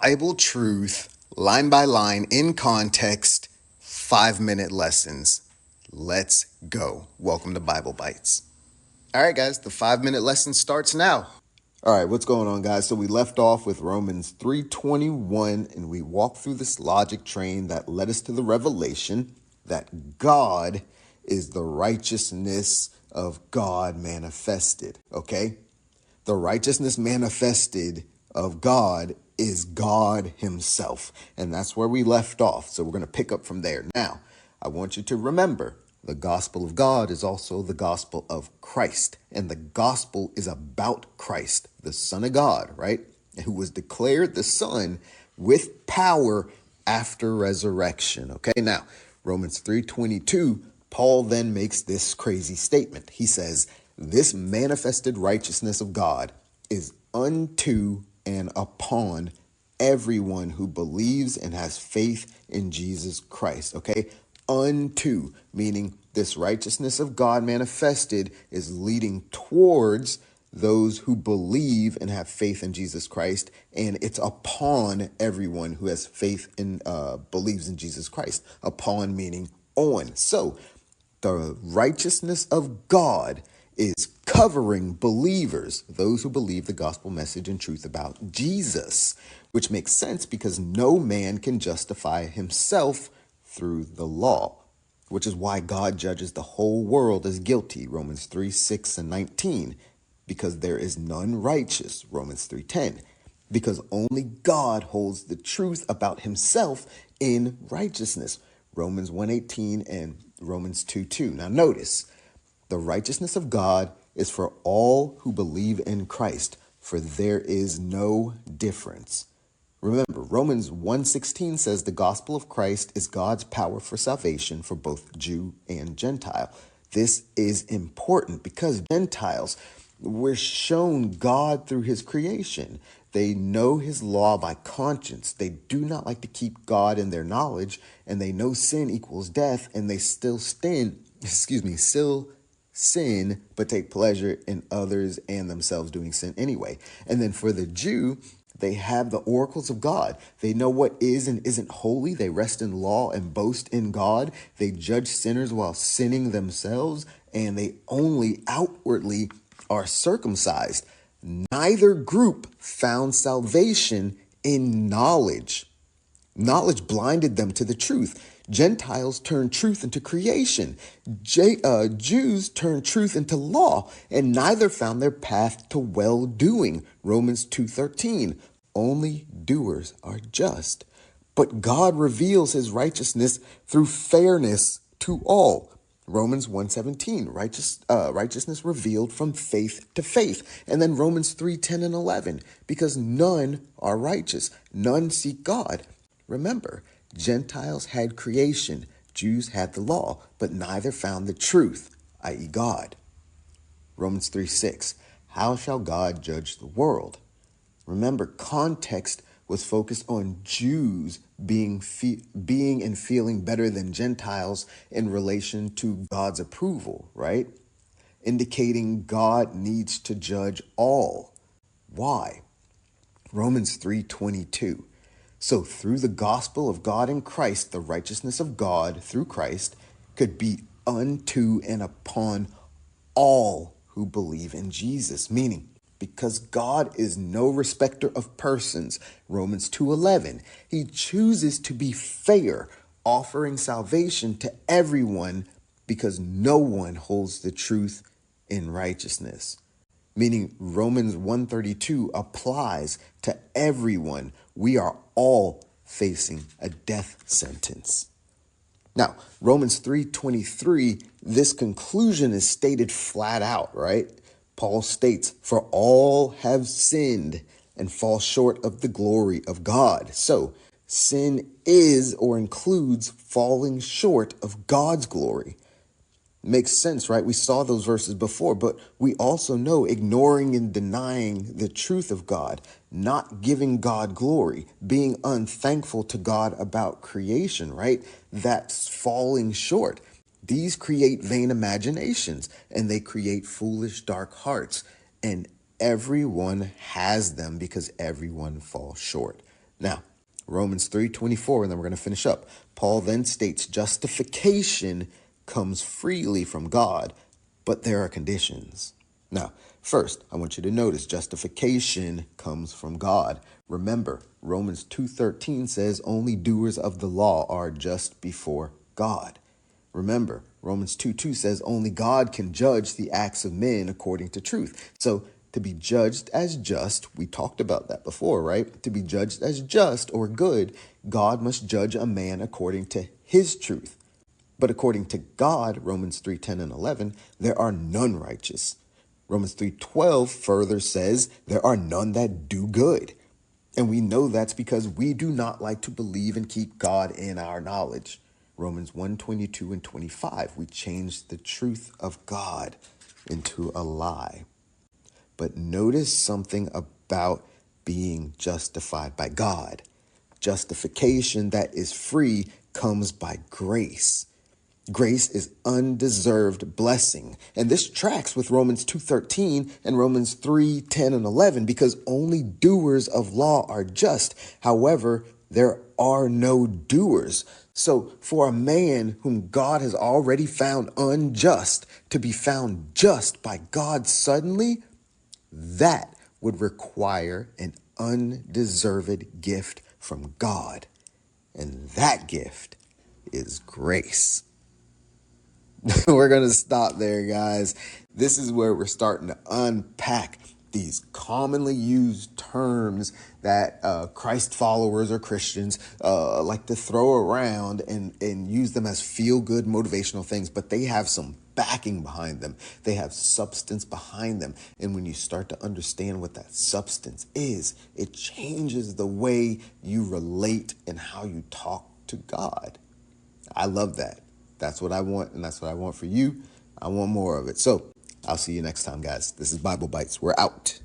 Bible truth, line by line, in context, 5-minute lessons. Let's go. Welcome to Bible Bites. All right, guys, the 5-minute lesson starts now. All right, what's going on, guys? So we left off with Romans 3:21, and we walked through this logic train that led us to the revelation that God is the righteousness of God manifested, okay? The righteousness manifested of God is God himself. And that's where we left off. So we're going to pick up from there. Now, I want you to remember the gospel of God is also the gospel of Christ. And the gospel is about Christ, the Son of God, right? Who was declared the Son with power after resurrection. Okay, now, Romans 3:22, Paul then makes this crazy statement. He says, this manifested righteousness of God is unto and upon everyone who believes and has faith in Jesus Christ. Okay, unto, meaning this righteousness of God manifested is leading towards those who believe and have faith in Jesus Christ, and it's upon everyone who has faith and believes in Jesus Christ. Upon meaning on. So the righteousness of God is covering believers, those who believe the gospel message and truth about Jesus, which makes sense because no man can justify himself through the law, which is why God judges the whole world as guilty, Romans 3:6-19, because there is none righteous, Romans 3:10, because only God holds the truth about himself in righteousness, Romans 1:18 and Romans 2:2. Now notice, the righteousness of God is for all who believe in Christ, for there is no difference. Remember, Romans 1:16 says the gospel of Christ is God's power for salvation for both Jew and Gentile. This is important because Gentiles were shown God through his creation. They know his law by conscience. They do not like to keep God in their knowledge, and they know sin equals death, and they still sin, but take pleasure in others and themselves doing sin anyway. And then for the Jew, they have the oracles of God. They know what is and isn't holy. They rest in law and boast in God. They judge sinners while sinning themselves, and they only outwardly are circumcised. Neither group found salvation in knowledge. Knowledge blinded them to the truth. Gentiles turned truth into creation. Jews turned truth into law, and neither found their path to well-doing. Romans 2:13. Only doers are just. But God reveals his righteousness through fairness to all. Romans 1:17, righteousness revealed from faith to faith. And then Romans 3:10-11, because none are righteous, none seek God. Remember, Gentiles had creation, Jews had the law, but neither found the truth, i.e. God. Romans 3:6, how shall God judge the world? Remember, context was focused on Jews being and feeling better than Gentiles in relation to God's approval, right? Indicating God needs to judge all. Why? Romans 3:22. So through the gospel of God in Christ, the righteousness of God through Christ could be unto and upon all who believe in Jesus, meaning because God is no respecter of persons, Romans 2:11, he chooses to be fair, offering salvation to everyone because no one holds the truth in righteousness. Meaning Romans 1:32 applies to everyone. We are all facing a death sentence. Now, Romans 3:23, this conclusion is stated flat out, right? Paul states, for all have sinned and fall short of the glory of God. So sin is or includes falling short of God's glory. Makes sense, right? We saw those verses before, but we also know ignoring and denying the truth of God, not giving God glory, being unthankful to God about creation, right? That's falling short. These create vain imaginations, and they create foolish, dark hearts, and everyone has them because everyone falls short. Now, Romans 3:24, and then we're going to finish up. Paul then states justification comes freely from God, but there are conditions. Now, first, I want you to notice justification comes from God. Remember, Romans 2:13 says only doers of the law are just before God. Remember, Romans 2:2 says only God can judge the acts of men according to truth. So to be judged as just, we talked about that before, right? To be judged as just or good, God must judge a man according to his truth. But according to God, Romans 3:10 and 11, there are none righteous. Romans 3:12 further says there are none that do good. And we know that's because we do not like to believe and keep God in our knowledge. Romans 1:22 and 25, we change the truth of God into a lie. But notice something about being justified by God. Justification that is free comes by grace. Grace is undeserved blessing. And this tracks with Romans 2:13 and Romans 3:10 and 11, because only doers of law are just. However, there are no doers. So for a man whom God has already found unjust to be found just by God suddenly, that would require an undeserved gift from God. And that gift is grace. We're going to stop there, guys. This is where we're starting to unpack these commonly used terms that Christ followers or Christians like to throw around and use them as feel-good motivational things, but they have some backing behind them. They have substance behind them. And when you start to understand what that substance is, it changes the way you relate and how you talk to God. I love that. That's what I want, and that's what I want for you. I want more of it. So I'll see you next time, guys. This is Bible Bites. We're out.